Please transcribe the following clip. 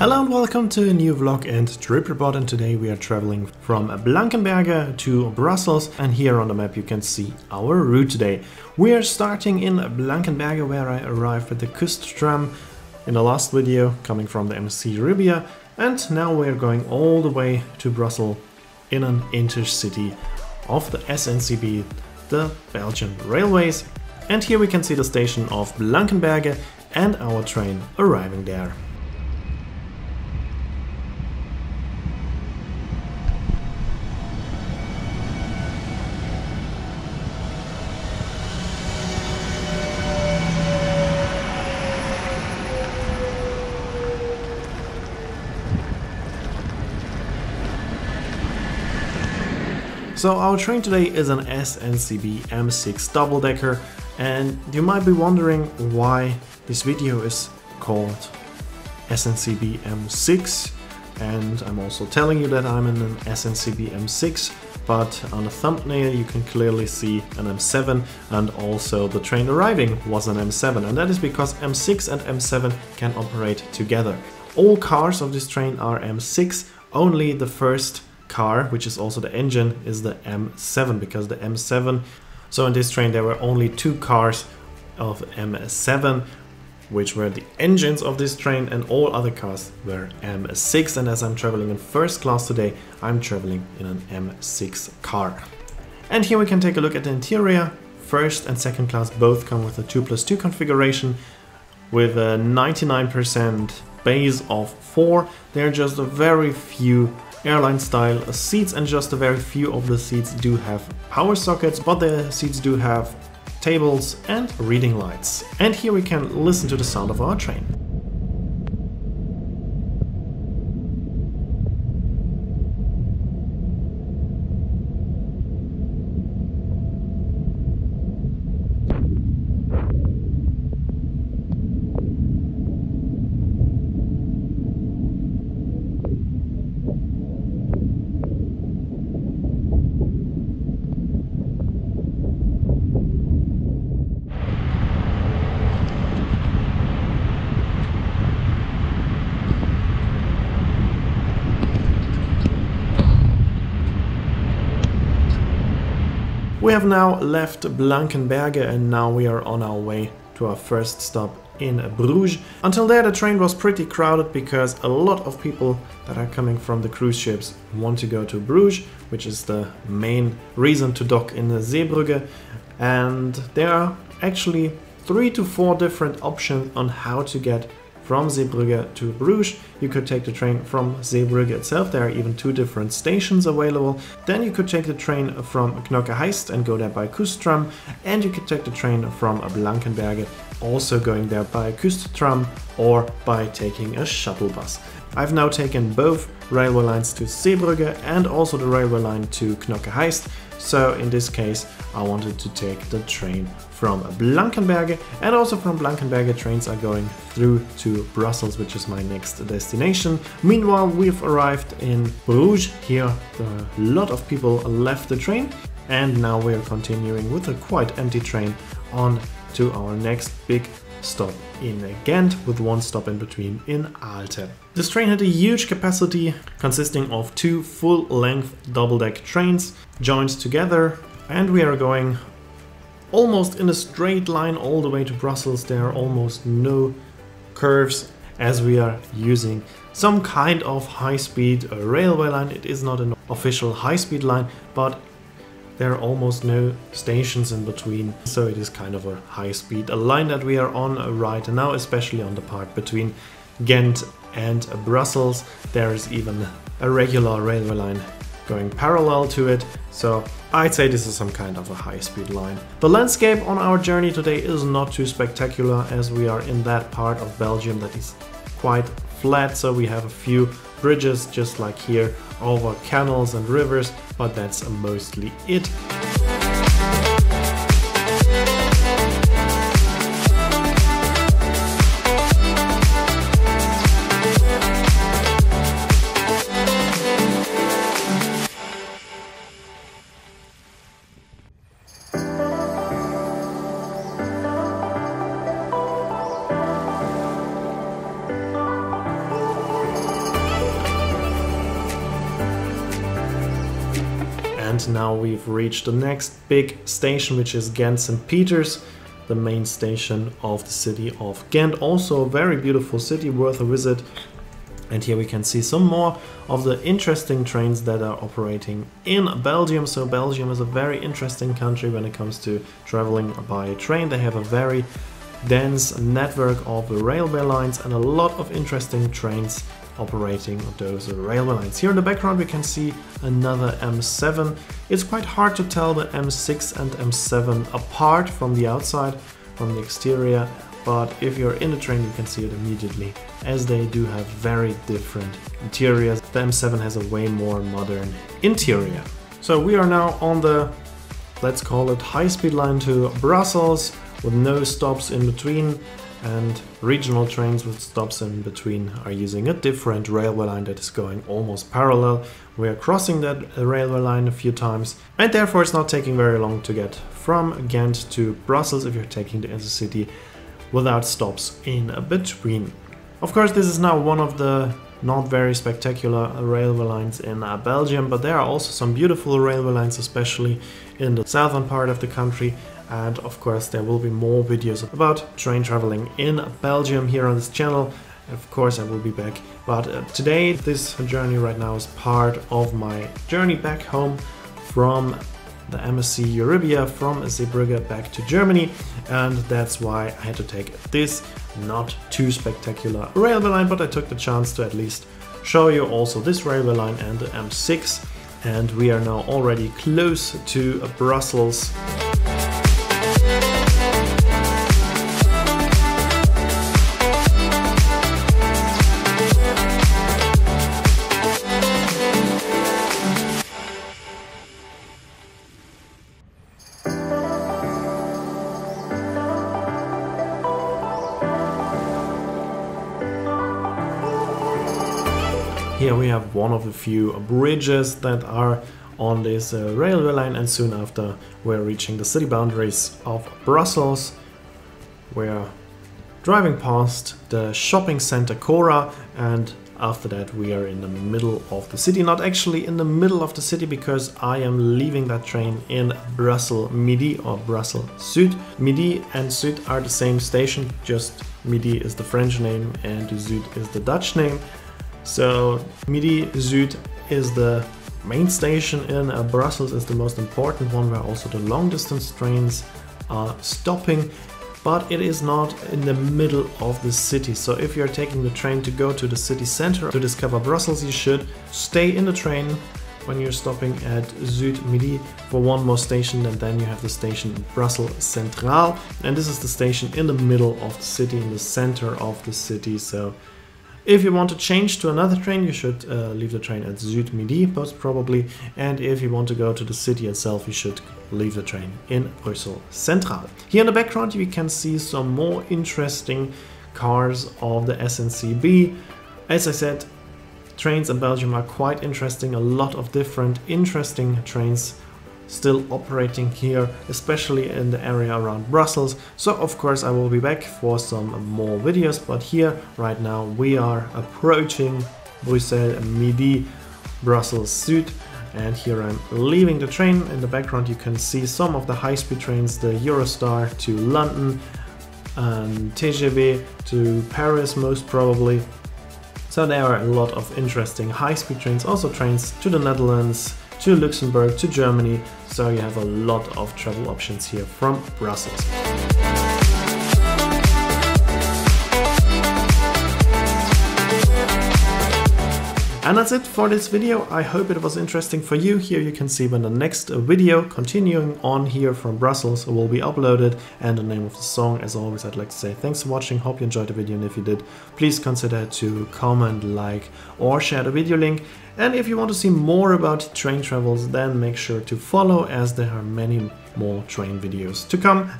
Hello and welcome to a new vlog and trip report, and today we are traveling from Blankenberge to Brussels, and here on the map you can see our route today. We are starting in Blankenberge, where I arrived with the Kusttram in the last video coming from the MC Ribia, and now we are going all the way to Brussels in an intercity of the SNCB, the Belgian Railways. And here we can see the station of Blankenberge and our train arriving there. So our train today is an SNCB M6 double-decker, and you might be wondering why this video is called SNCB M6, and I'm also telling you that I'm in an SNCB M6, but on the thumbnail you can clearly see an M7, and also the train arriving was an M7, and that is because M6 and M7 can operate together. All cars of this train are M6, only the first car, which is also the engine, is the M7, because the M7, so in this train there were only two cars of M7 which were the engines of this train, and all other cars were M6, and as I'm traveling in first class today, I'm traveling in an M6 car. And here we can take a look at the interior. First and second class both come with a 2+2 configuration with a 99% base of 4. There are just a very few airline style seats, and just a very few of the seats do have power sockets, but the seats do have tables and reading lights. And here we can listen to the sound of our train. We have now left Blankenberge, and now we are on our way to our first stop in Bruges. Until there the train was pretty crowded because a lot of people that are coming from the cruise ships want to go to Bruges, which is the main reason to dock in the Zeebrugge. And there are actually 3 to 4 different options on how to get from Zeebrugge to Bruges. You could take the train from Zeebrugge itself, there are even 2 different stations available. Then you could take the train from Knokke-Heist and go there by Kusttram, and you could take the train from Blankenberge, also going there by Kusttram or by taking a shuttle bus. I've now taken both railway lines to Zeebrugge and also the railway line to Knokke-Heist, so in this case I wanted to take the train from Blankenberge, and also from Blankenberge trains are going through to Brussels, which is my next destination. Meanwhile, we've arrived in Bruges. Here a lot of people left the train, and now we're continuing with a quite empty train on to our next big stop in Ghent, with 1 stop in between in Aalten. This train had a huge capacity consisting of 2 full-length double-deck trains joined together, and we are going almost in a straight line all the way to Brussels. There are almost no curves, as we are using some kind of high-speed railway line. It is not an official high-speed line, but there are almost no stations in between, so it is kind of a high-speed line that we are on right now, especially on the part between Ghent and Brussels. There is even a regular railway line going parallel to it, so I'd say this is some kind of a high-speed line. The landscape on our journey today is not too spectacular, as we are in that part of Belgium that is quite flat, so we have a few bridges just like here over canals and rivers, but that's mostly it. And now we've reached the next big station, which is Ghent St. Peter's, the main station of the city of Ghent. Also a very beautiful city, worth a visit. And here we can see some more of the interesting trains that are operating in Belgium. So Belgium is a very interesting country when it comes to traveling by train. They have a very dense network of railway lines and a lot of interesting trains operating those railway lines. Here in the background we can see another M7. It's quite hard to tell the M6 and M7 apart from the outside, from the exterior, but if you're in the train you can see it immediately, as they do have very different interiors. The M7 has a way more modern interior. So we are now on the, let's call it, high-speed line to Brussels, with no stops in between, and regional trains with stops in between are using a different railway line that is going almost parallel. We are crossing that railway line a few times, and therefore it's not taking very long to get from Ghent to Brussels if you're taking the intercity without stops in between. Of course, this is now one of the not very spectacular railway lines in Belgium, but there are also some beautiful railway lines, especially in the southern part of the country. And of course there will be more videos about train traveling in Belgium here on this channel. Of course I will be back, but today this journey right now is part of my journey back home from the MSC Euribia, from Zeebrugge back to Germany, and that's why I had to take this not too spectacular railway line, but I took the chance to at least show you also this railway line and the M6. And we are now already close to Brussels. Here we have one of the few bridges that are on this railway line, and soon after we're reaching the city boundaries of Brussels. We're driving past the shopping center Cora, and after that we are in the middle of the city. Not actually in the middle of the city, because I am leaving that train in Brussels Midi or Brussels Sud. Midi and Sud are the same station, just Midi is the French name and Sud is the Dutch name. So Midi Sud is the main station in Brussels, is the most important one, where also the long distance trains are stopping, but it is not in the middle of the city. So if you're taking the train to go to the city center to discover Brussels, you should stay in the train when you're stopping at Sud Midi for one more station, and then you have the station Brussels Central, and this is the station in the middle of the city, in the center of the city. So if you want to change to another train, you should leave the train at Sud Midi, most probably. And if you want to go to the city itself, you should leave the train in Brussels Central. Here in the background, you can see some more interesting cars of the SNCB. As I said, trains in Belgium are quite interesting. A lot of different interesting trains still operating here, especially in the area around Brussels. So of course I will be back for some more videos, but here right now we are approaching Bruxelles Midi, Brussels Sud, and here I'm leaving the train. In the background you can see some of the high-speed trains, the Eurostar to London and TGV to Paris most probably. So there are a lot of interesting high-speed trains, also trains to the Netherlands, to Luxembourg, to Germany, so you have a lot of travel options here from Brussels. And that's it for this video. I hope it was interesting for you. Here you can see when the next video continuing on here from Brussels will be uploaded, and the name of the song. As always, I'd like to say thanks for watching, hope you enjoyed the video, and if you did, please consider to comment, like or share the video link. And if you want to see more about train travels, then make sure to follow, as there are many more train videos to come.